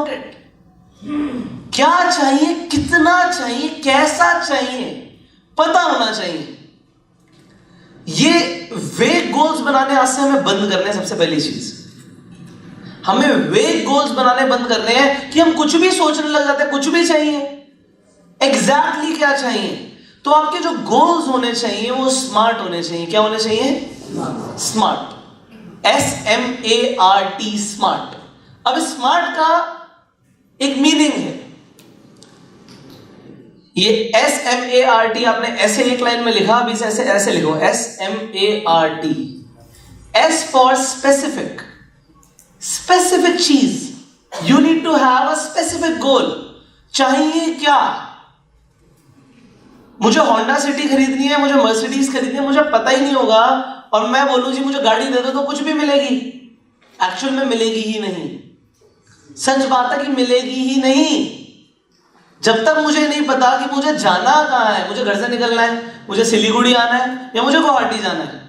About it. क्या चाहिए, कितना चाहिए, कैसा चाहिए, पता होना चाहिए। ये वेग गोल्स बनाने आज से हमें बंद करने हैं। सबसे पहली चीज हमें वेग गोल्स बनाने बंद करने हैं कि हम कुछ भी सोचने लग जाते हैं, कुछ भी चाहिए। एग्जैक्टली क्या चाहिए? तो आपके जो गोल्स होने चाहिए वो स्मार्ट होने चाहिए। क्या होने चाहिए? स्मार्ट। SMART, smart. अब स्मार्ट का एक मीनिंग है। ये SMART आपने ऐसे एक लाइन में लिखा, अभी ऐसे ऐसे लिखो SMART। S for specific, specific चीज। You need to have a specific goal. चाहिए क्या? मुझे होंडा सिटी खरीदनी है, मुझे मर्सिडीज खरीदनी है, मुझे पता ही नहीं होगा और मैं बोलूं जी मुझे गाड़ी दे दो तो कुछ भी मिलेगी। एक्चुअल में मिलेगी ही नहीं। सच बात है कि मिलेगी ही नहीं जब तक मुझे नहीं पता कि मुझे जाना कहां है। मुझे घर से निकलना है, मुझे सिलीगुड़ी आना है, या मुझे गुवाहाटी जाना है,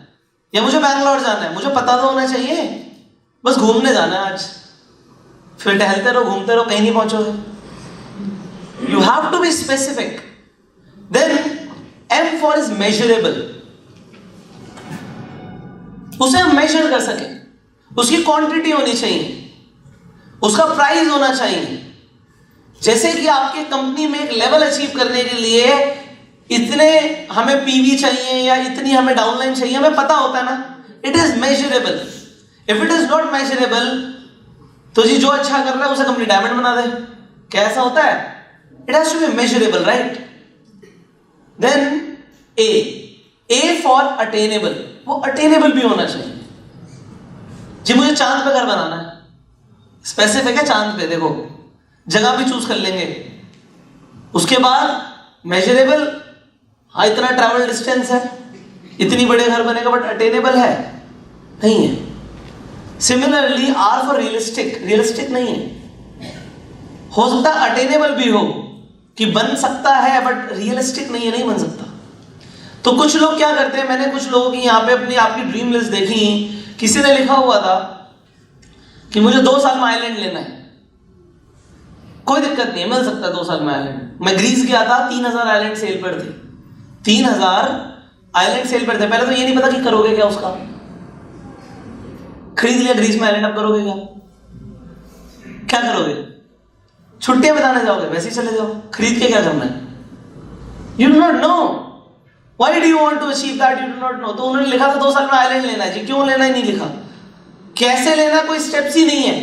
या मुझे बैंगलोर जाना है। मुझे पता तो होना चाहिए। बस घूमने जाना है आज, फिर टहलते रहो, घूमते रहो, कहीं नहीं पहुंचोगे। You have to be specific. Then M for is measurable. उसे हम मेजर कर सके, उसकी क्वांटिटी होनी चाहिए, उसका प्राइस होना चाहिए। जैसे कि आपके कंपनी में एक लेवल अचीव करने के लिए इतने हमें पीवी चाहिए या इतनी हमें डाउनलाइन चाहिए, हमें पता होता है ना। It is measurable. If it is not measurable तो जी जो अच्छा कर रहा है उसे कंपनी डायमंड बना दे। कैसा होता है? It has to be measurable, right? Then A for attainable. वो अटेनेबल भी होना चाहिए। जी मुझे चांद पे घर बनाना है, स्पेसिफिक है चांद पे, देखो जगह भी चूज कर लेंगे। उसके बाद मेजरेबल, हाँ इतना ट्रैवल डिस्टेंस है, इतनी बड़े घर बनेगा, बट अटेनेबल है नहीं है। Similarly R for realistic, realistic नहीं है। हो सकता है अटेनेबल भी हो कि बन सकता है, बट रियलिस्टिक नहीं है, नहीं बन सकता। तो कुछ लोग क्या करते हैं, मैंने कुछ लोगों की यहाँ पे अपनी आपकी ड्रीम लिस्ट देखी। किसी ने लिखा हुआ था कि मुझे 2 साल में आइलैंड लेना है। कोई दिक्कत नहीं है, मिल सकता है 2 साल में आइलैंड। मैं ग्रीस गया था, 3000 आइलैंड सेल पर थे। 3000 आइलैंड सेल पर थे। पहले तो ये नहीं पता कि करोगे क्या उसका। खरीद लिया ग्रीस में आइलैंड, अब करोगे क्या? क्या करोगे? छुट्टियां बिताने जाओगे? वैसे ही चले जाओ। खरीद के क्या करना है? You do not know. Why do you want to achieve that? You do not know. तो उन्होंने लिखा था 2 साल में आइलैंड लेना है जी। क्यों लेना है नहीं लिखा। कैसे लेना, कोई स्टेप्स ही नहीं है।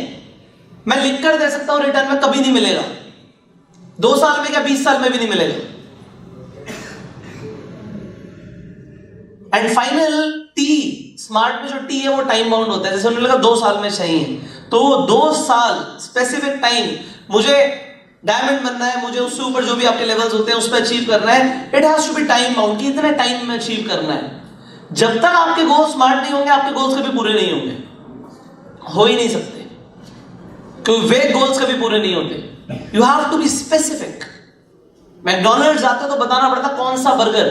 मैं लिख कर दे सकता हूं, रिटर्न में कभी नहीं मिलेगा। 2 साल में क्या 20 साल में भी नहीं मिलेगा। एंड फाइनल T, स्मार्ट में जो T है वो टाइम बाउंड होता है। जैसे उन्होंने लिखा 2 साल में चाहिए, तो 2 साल स्पेसिफिक टाइम। मुझे डायमंड बनना है, मुझे उससे ऊपर जो भी आपके लेवल्स होते हैं उस पर अचीव करना है। It has to be time bound कि इतने टाइम में अचीव करना है। जब तक आपके गोल्स स्मार्ट नहीं होंगे, आपके गोल्स कभी पूरे नहीं होंगे, हो ही नहीं सकते, क्योंकि वेग गोल्स कभी पूरे नहीं होते। You have to be specific. McDonald's जाते तो बताना पड़ता कौन सा बर्गर।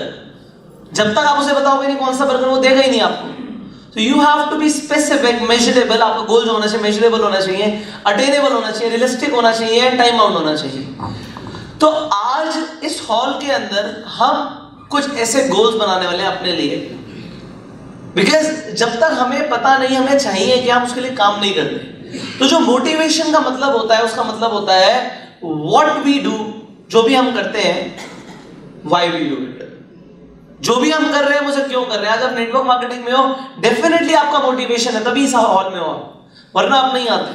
जब तक आप उसे बताओगे नहीं कौन सा बर्गर, वो देगा ही नहीं आपको। तो you have to be specific, measurable. आपका गोल जो होना चाहिए मेजरेबल होना चाहिए, अटेनेबल होना चाहिए, रियलिस्टिक होना चाहिए, टाइम बाउंड होना चाहिए। तो आज इस हॉल के अंदर हम कुछ ऐसे गोल्स बनाने वाले हैं अपने लिए, बिकॉज जब तक हमें पता नहीं हमें चाहिए कि हम उसके लिए काम नहीं करते। तो जो मोटिवेशन का मतलब होता है, उसका मतलब होता है व्हाट वी डू, जो भी हम करते हैं, व्हाई वी डू इट। जो भी हम कर रहे हैं मुझे क्यों कर रहे हैं। आज आप नेटवर्क मार्केटिंग में हो, डेफिनेटली आपका मोटिवेशन है, तभी इस हॉल में हो, वरना आप नहीं आते।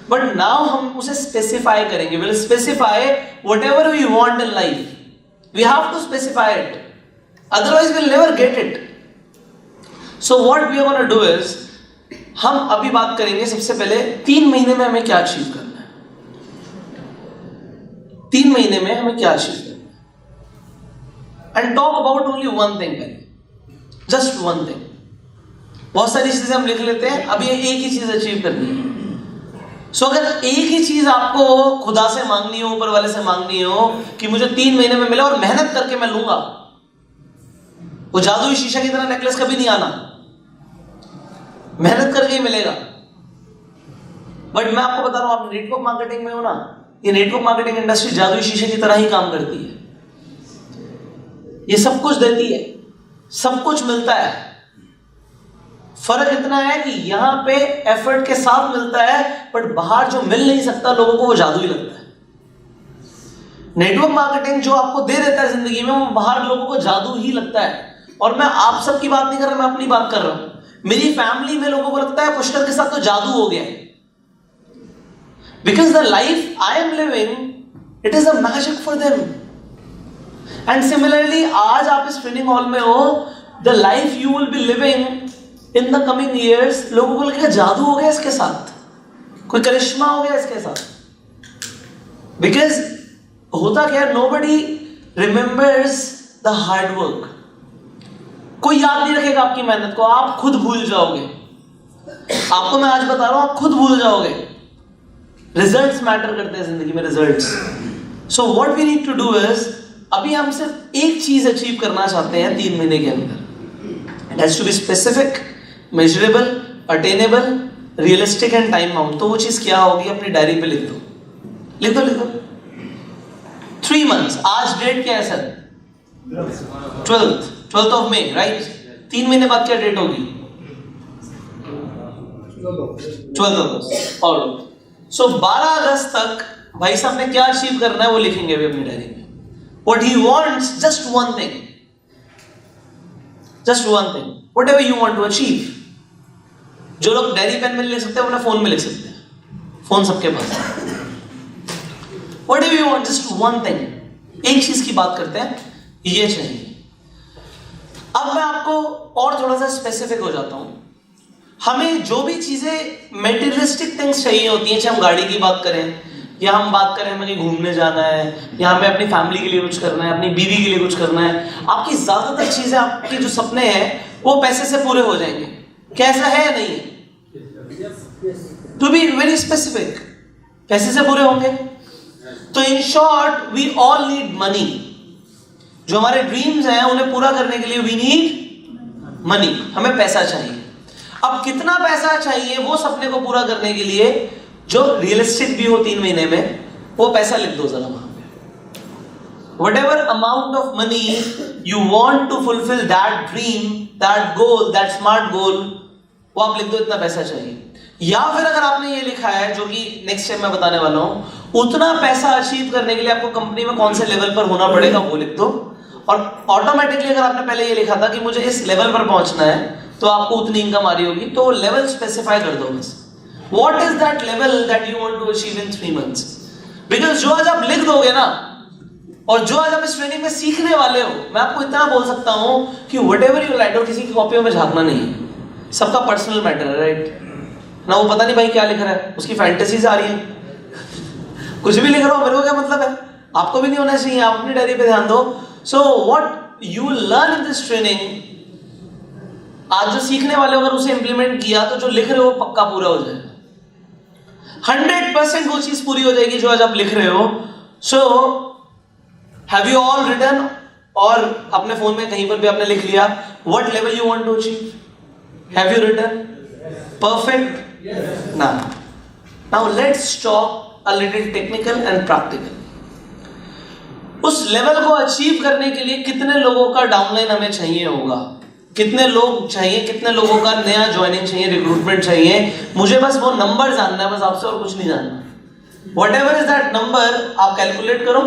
बट नाउ हम उसे स्पेसिफाई करेंगे। Will specify whatever we want in life. We have to specify it, otherwise will never get it. So what we are gonna do is, हम अभी बात करेंगे सबसे पहले 3 महीने में हमें क्या अचीव करना है। 3 महीने में हमें क्या अचीव करना है, and talk about only one thing, just one thing. बहुत सारी चीजें हम लिख लेते हैं, अब ये एक ही चीज अचीव करनी है। सो अगर एक ही चीज आपको खुदा से मांगनी हो, ऊपर वाले से मांगनी हो कि मुझे 3 महीने में मिले और मेहनत करके मैं लूंगा, वो जादुई शीशा की तरह नेकलेस कभी नहीं आना, मेहनत करके ही मिलेगा। बट मैं आपको बता रहा हूं, आप नेटवर्क मार्केटिंग में हो ना, ये नेटवर्क मार्केटिंग इंडस्ट्री जादुई शीशे की तरह ही काम करती है। ये सब कुछ देती है, सब कुछ मिलता है, फर्क इतना है कि यहां पे एफर्ट के साथ मिलता है, बट बाहर जो मिल नहीं सकता लोगों को वो जादुई लगता है। नेटवर्क मार्केटिंग जो आपको दे देता है जिंदगी में, वो बाहर लोगों को जादू ही लगता है। और मैं आप सब की बात नहीं कर रहा, मैं अपनी बात कर रहा हूं। मेरी फैमिली में लोगों को लगता है पुष्कर के साथ तो जादू हो गया है, because the life I am living it is a magic for them. And similarly आज आप इस ट्रेनिंग हॉल में हो, the life you will be living in the coming years, लोगों को लगेगा जादू हो गया इसके साथ, कोई करिश्मा हो गया इसके साथ। बिकॉज होता क्या है, nobody remembers the hard work. कोई याद नहीं रखेगा आपकी मेहनत को, आप खुद भूल जाओगे। आपको मैं आज बता रहा हूं, आप खुद भूल जाओगे। रिजल्ट्स मैटर करते हैं जिंदगी में, results. So what we need to do is, अभी हम सिर्फ एक चीज अचीव करना चाहते हैं 3 महीने के अंदर। It has to be specific, measurable, attainable, realistic and time bound. तो वो चीज क्या होगी, अपनी डायरी पे लिख दो, लिख दो, लिख दो। 3 months, आज डेट क्या है sir? 12th of May, right? 3 महीने बाद क्या डेट होगी? 12th August। और सो 12 अगस्त तक भाई साहब ने क्या अचीव करना है वो लिखेंगे अभी अपनी डायरी में। What he wants, just one thing, whatever you want to achieve। जो लोग डायरी पेन में लिख सकते हैं, अपने फोन में लिख सकते हैं, फोन सबके पास है। Whatever you want, just one thing, एक चीज की बात करते हैं, ये चाहिए। अब मैं आपको और थोड़ा सा स्पेसिफिक हो जाता हूं। हमें जो भी चीजें मेटीरियलिस्टिक थिंग्स चाहिए होती हैं, चाहे हम गाड़ी की बात करें, या हम बात करें हमें कहीं घूमने जाना है, या हमें अपनी फैमिली के लिए कुछ करना है, अपनी बीवी के लिए कुछ करना है, आपकी ज्यादातर चीजें, आपके जो सपने हैं वो पैसे से पूरे हो जाएंगे। कैसा है या नहीं है? टू बी वेरी स्पेसिफिक, पैसे से पूरे होंगे। तो in short we all need money. जो हमारे ड्रीम्स हैं उन्हें पूरा करने के लिए वी नीड मनी, हमें पैसा चाहिए। अब कितना पैसा चाहिए वो सपने को पूरा करने के लिए जो रियलिस्टिक भी हो 3 महीने में, वो पैसा लिख दो जरा वहां पे। Whatever amount of money you want to fulfill that dream, that goal, that smart goal, वो आप लिख दो, इतना पैसा चाहिए। या फिर अगर आपने ये लिखा है, जो कि नेक्स्ट टाइम मैं बताने वाला हूं, उतना पैसा अचीव करने के लिए आपको कंपनी में कौन से लेवल पर होना पड़ेगा वो लिख दो। और ऑटोमेटिकली अगर आपने पहले ये लिखा था कि मुझे इस लेवल पर पहुंचना है तो आपको उतनी इनकम आ रही होगी, तो लेवल स्पेसिफाई कर दो बस। What is that level that you want to achieve in 3 months? Because जो आज आप लिख दोगे ना, और जो आज आप इस ट्रेनिंग में सीखने वाले हो, मैं आपको इतना बोल सकता हूं कि व्हाटएवर यू राइट, और किसी की कॉपियों में झांकना नहीं है, सबका पर्सनल मैटर है, राइट ना। वो पता नहीं भाई क्या लिख रहा है, उसकी फैंटेसीज आ रही है, कुछ भी लिख रहा हो, मेरे को क्या मतलब है, आपको भी नहीं होना चाहिए। आप अपनी डायरी पे ध्यान दो। So what you learn in this training, आज जो सीखने वाले हो अगर उसे इंप्लीमेंट किया तो जो लिख रहे हो पक्का पूरा हो जाएगा। 100% वो चीज पूरी हो जाएगी जो आज आप लिख रहे हो। So have you all written, और अपने फोन में कहीं पर भी आपने लिख लिया what level you want to achieve? Have you written? Perfect. Now let's talk a little technical and practical. उस लेवल को अचीव करने के लिए कितने लोगों का डाउनलाइन हमें चाहिए होगा, कितने लोग चाहिए, कितने लोगों का नया ज्वाइनिंग चाहिए, रिक्रूटमेंट चाहिए। मुझे बस वो नंबर जानना है, बस आपसे और कुछ नहीं जानना। What ever is that number आप कैलकुलेट करो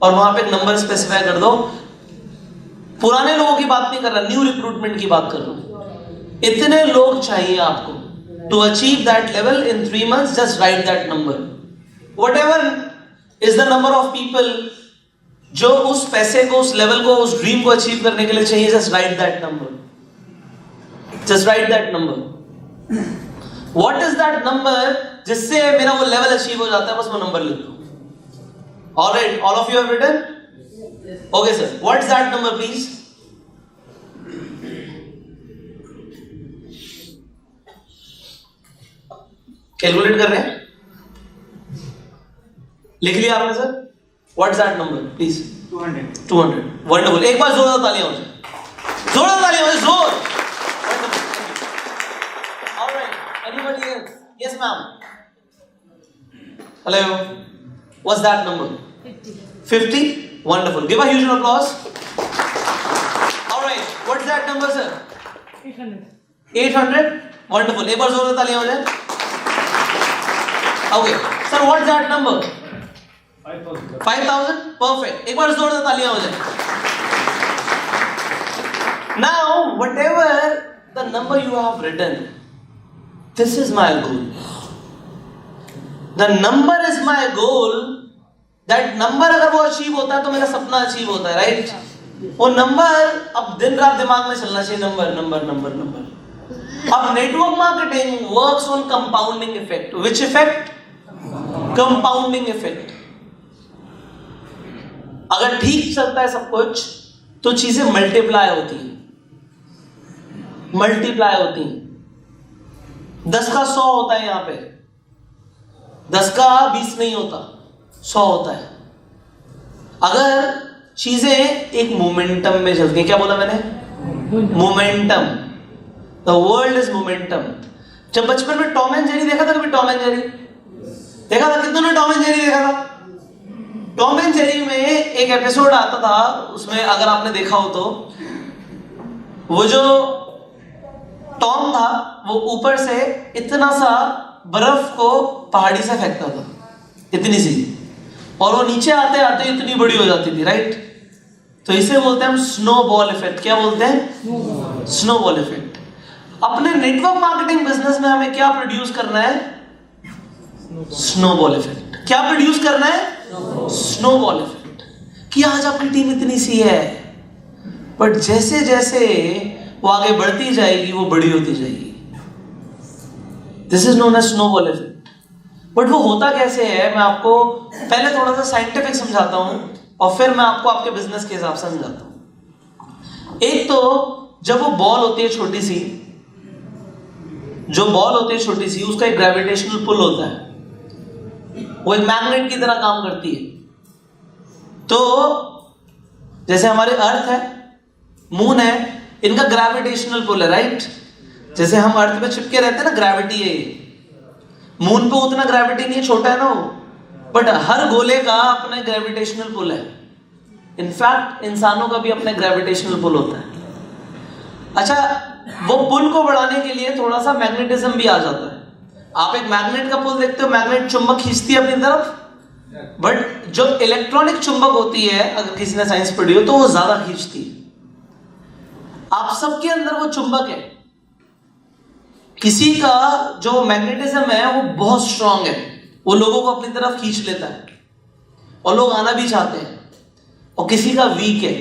और वहां पे एक नंबर स्पेसिफाई कर दो। पुराने लोगों की बात नहीं कर रहा, न्यू रिक्रूटमेंट की बात कर रहा हूं। इतने लोग चाहिए आपको to achieve that level in 3 months। Just write that number. Whatever is the number of people जो उस पैसे को, उस लेवल को, उस ड्रीम को अचीव करने के लिए चाहिए, just write that number. Just write that number. What is that number जिससे मेरा वो लेवल अचीव हो जाता है, बस वो नंबर लिख दो। All right, all of you have written? Okay sir, what's that number please? Calculate कर रहे हैं? लिख लिया आपने sir? What's that number please? 200. Wonderful. एक बार जोरदार तालियां हो जाए, जोरदार तालियां हो जाए, जोर। Anybody else? Yes, ma'am. Hello. What's that number? 50. Wonderful. Give a huge applause. All right. What's that number, sir? 800. 800. Wonderful. एक बार जोर से तालियां हो जाए. Okay. Sir, what's that number? 5,000. 5,000. Perfect. एक बार जोर से तालियां हो जाए. Now, whatever the number you have written, this is my goal. The number is my goal. That number अगर वो अचीव होता है तो मेरा सपना अचीव होता है, राइट? वो नंबर अब दिन रात दिमाग में चलना चाहिए, नंबर नंबर नंबर नंबर. अब network marketing works on compounding effect. Which effect? Compounding effect. अगर ठीक चलता है सब कुछ तो चीजें मल्टीप्लाई होती हैं, मल्टीप्लाई होती हैं. 10 का 100 होता है, यहां पे 10 का 20 नहीं होता, 100 होता है. अगर चीजें एक मोमेंटम में चलती हैं. क्या बोला मैंने? Momentum. The world is momentum. जब बचपन में टॉम एंड जेरी देखा था कभी? टॉम एंड जेरी देखा था? कितनों ने टॉम एंड जेरी देखा था? टॉम एंड जेरी में एक एपिसोड आता था, उसमें अगर आपने देखा हो तो वो जो टॉम था वो ऊपर से इतना सा बर्फ को पहाड़ी से फेंकता था, इतनी सी, और वो नीचे आते आते इतनी बड़ी हो जाती थी, राइट? तो इसे बोलते हैं हम स्नोबॉल इफेक्ट. क्या बोलते हैं? Snowball effect. अपने नेटवर्क मार्केटिंग बिजनेस में हमें क्या प्रोड्यूस करना है? Snowball effect. क्या प्रोड्यूस करना है? Snowball effect. कि आज आपकी टीम इतनी सी है, बट जैसे जैसे वो आगे बढ़ती जाएगी वो बड़ी होती जाएगी. This is known as snowball effect. But वो होता कैसे है, मैं आपको पहले थोड़ा सा साइंटिफिक समझाता हूं और फिर मैं आपको आपके बिजनेस के हिसाब से समझाता हूं. एक तो जब वो बॉल होती है छोटी सी, जो बॉल होती है छोटी सी, उसका एक ग्रेविटेशनल पुल होता है, वो एक मैग्नेट की तरह काम करती है. तो जैसे हमारे अर्थ है, मून है, इनका ग्रेविटेशनल पुल है, राइट? जैसे हम अर्थ पे चिपके रहते हैं ना, ग्रेविटी है. मून पे उतना ग्रेविटी नहीं है, छोटा है ना वो, बट हर गोले का अपना ग्रेविटेशनल पुल है. इनफैक्ट इंसानों का भी अपना ग्रेविटेशनल पुल होता है. अच्छा, वो पुल को बढ़ाने के लिए थोड़ा सा मैग्नेटिज्म भी आ जाता है. आप एक मैग्नेट का पुल देखते हो, मैग्नेट चुंबक खींचती है अपनी तरफ, बट जो इलेक्ट्रॉनिक चुंबक होती है, अगर किसी ने साइंस पढ़ी हो तो वो ज्यादा खींचती है. आप सबके अंदर वो चुंबक है. किसी का जो मैग्नेटिज्म है वो बहुत स्ट्रांग है, वो लोगों को अपनी तरफ खींच लेता है और लोग आना भी चाहते हैं. और किसी का वीक है,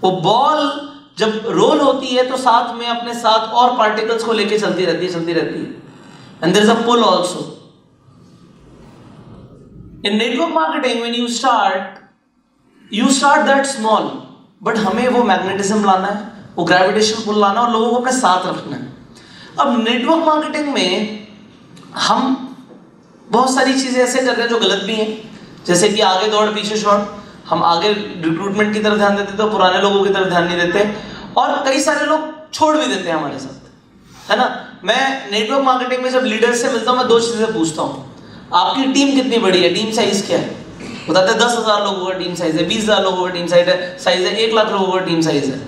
वो बॉल जब रोल होती है तो साथ में अपने साथ और पार्टिकल्स को लेके चलती रहती है. And there is a pull also. In network marketing when you start that small, but हमें वो मैग्नेटिज्म लाना है, वो ग्रेविटेशन पुल लाना और लोगों को अपने साथ रखना है. अब नेटवर्क मार्केटिंग में हम बहुत सारी चीजें ऐसे कर रहे हैं जो गलत भी हैं, जैसे कि आगे दौड़ पीछे शॉट. हम आगे रिक्रूटमेंट की तरफ ध्यान देते तो पुराने लोगों की तरफ ध्यान नहीं देते, और कई सारे लोग छोड़ भी देते हैं हमारे साथ, है ना? मैं नेटवर्क मार्केटिंग में जब लीडर्स से मिलता हूं, मैं 2 चीजें पूछता हूं. आपकी टीम कितनी बड़ी है? टीम साइज क्या है? बताते हैं 10,000 लोगों का टीम साइज है, 20,000 लोगों का टीम साइज है, 1 लाख लोगों का टीम साइज है.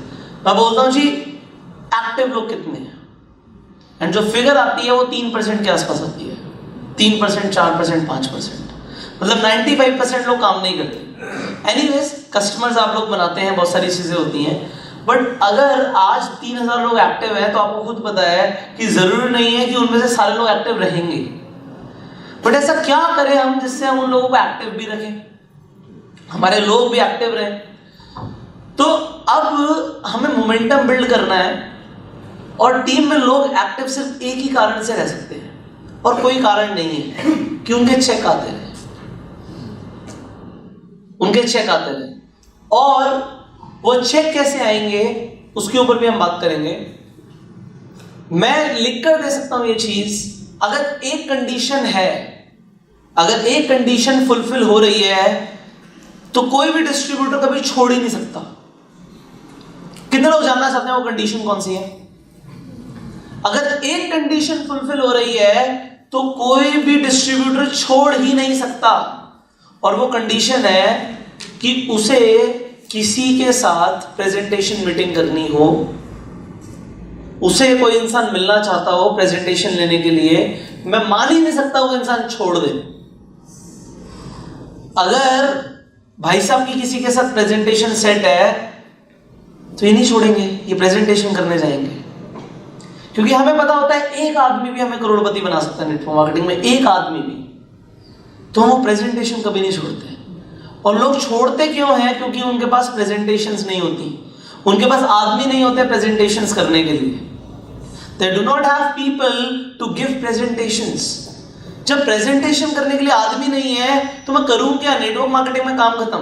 मैं बोलता हूँ जी एक्टिव लोग कितने हैं, एंड जो फिगर आती है वो 3% के आसपास आती है. 3%, 4%, 5%, मतलब 95% लोग काम नहीं करते. एनीवेज, कस्टमर्स आप लोग बनाते हैं, बहुत सारी चीजें होती हैं, बट अगर आज 3,000 लोग एक्टिव हैं तो आपको खुद पता है कि जरूरी नहीं है कि उनमें से सारे लोग एक्टिव रहेंगे. बट ऐसा क्या करें हम जिससे हम उन लोगों को एक्टिव भी रखें, हमारे लोग भी एक्टिव रहें? तो अब हमें मोमेंटम बिल्ड करना है, और टीम में लोग एक्टिव सिर्फ एक ही कारण से रह सकते हैं, और कोई कारण नहीं है कि उनके चेक आते रहे, उनके चेक आते रहे. और वो चेक कैसे आएंगे उसके ऊपर भी हम बात करेंगे. मैं लिख कर दे सकता हूं ये चीज, अगर एक कंडीशन है, अगर एक कंडीशन फुलफिल हो रही है तो कोई भी डिस्ट्रीब्यूटर कभी छोड़ ही नहीं सकता. कितने लोग जानना चाहते हैं वो कंडीशन कौन सी है? अगर एक कंडीशन फुलफिल हो रही है तो कोई भी डिस्ट्रीब्यूटर छोड़ ही नहीं सकता, और वो कंडीशन है कि उसे किसी के साथ प्रेजेंटेशन मीटिंग करनी हो, उसे कोई इंसान मिलना चाहता हो प्रेजेंटेशन लेने के लिए, मैं मान ही नहीं सकता वो इंसान छोड़ दे। अगर भाई साहब की किसी के साथ प्रेजेंटेशन सेट है तो ये नहीं छोड़ेंगे, ये प्रेजेंटेशन करने जाएंगे, क्योंकि हमें पता होता है एक आदमी भी हमें करोड़पति बना सकता है नेटवर्क मार्केटिंग में, एक आदमी भी, तो वो प्रेजेंटेशन कभी नहीं छोड़ते। और लोग छोड़ते क्यों हैं? क्योंकि उनके पास प्रेजेंटेशंस नहीं होती, उनके पास आदमी नहीं होते प्रेजेंटेशंस करने के लिए। They do not have people to give presentations. जब प्रेजेंटेशन करने के लिए आदमी नहीं है तो मैं करूं क्या? नेटवर्क मार्केटिंग में काम खत्म।